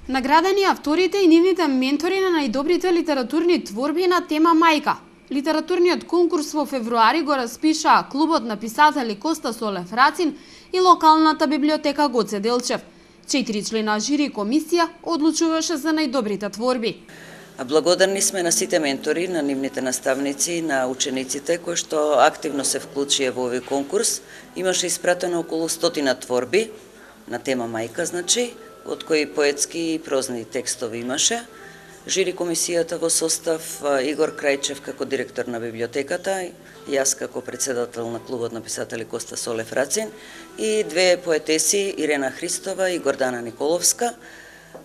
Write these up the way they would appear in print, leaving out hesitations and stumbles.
Наградени авторите и нивните ментори на најдобрите литературни творби на тема мајка. Литературниот конкурс во февруари го распишаа Клубот на писатели Коста Солев Рацин и локалната библиотека Гоце Делчев. 4 члена жири комисија одлучуваше за најдобрите творби. Благодарни сме на сите ментори, на нивните наставници, на учениците кои што активно се вклучија во овој конкурс. Имаше испратено околу 100 творби на тема мајка, значи, од кои поетски и прозни текстови имаше. Жири комисијата во состав Игор Крајчев како директор на библиотеката, јас како председател на Клубот на писатели Коста Солев Рацин и две поетеси Ирена Христова и Гордана Николовска.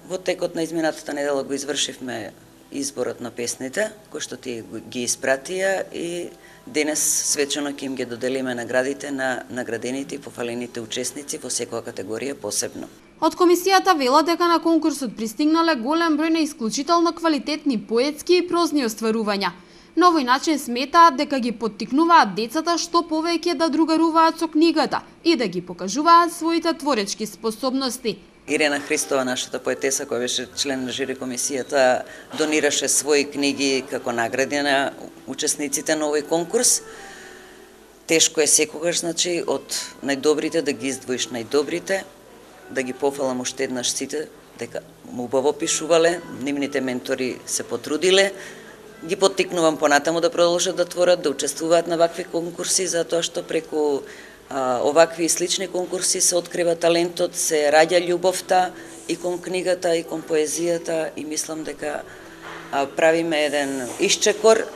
Во текот на изминатата недела го извршивме изборот на песните, кои што тие ги испратија и денес свечено ќе им ги доделиме наградите на наградените и пофалените учесници во секоја категорија посебно. Од комисијата велат дека на конкурсот пристигнале голем број на исклучително квалитетни поетски и прозни остварувања. На овој начин сметаат дека ги поттикнуваат децата што повеќе да другаруваат со книгата и да ги покажуваат своите творечки способности. Ирена Христова, нашата поетеса, која беше член на жири комисијата, донираше своји книги како награди на учесниците на овој конкурс. Тешко е секогаш, значи, од најдобрите да ги издвоиш најдобрите, да ги пофалам уште еднаш сите, дека убаво пишувале, нивните ментори се потрудиле. Ги поттикнувам понатаму да продолжат да творат, да учествуваат на вакви конкурси, затоа што преку овакви и слични конкурси се открива талентот, се раѓа љубовта и кон книгата, и кон поезијата, и мислам дека правиме еден исчекор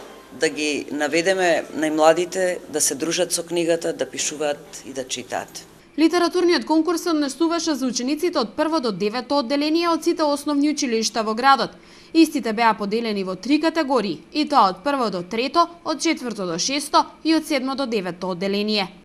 да ги наведеме најмладите да се дружат со книгата, да пишуваат и да читаат. Литературниот конкурс се однесуваше за учениците од 1 до 9 одделение од сите основни училишта во градот. Истите беа поделени во 3 категории, и тоа од 1 до 3, од 4 до 6 и од 7 до 9 одделение.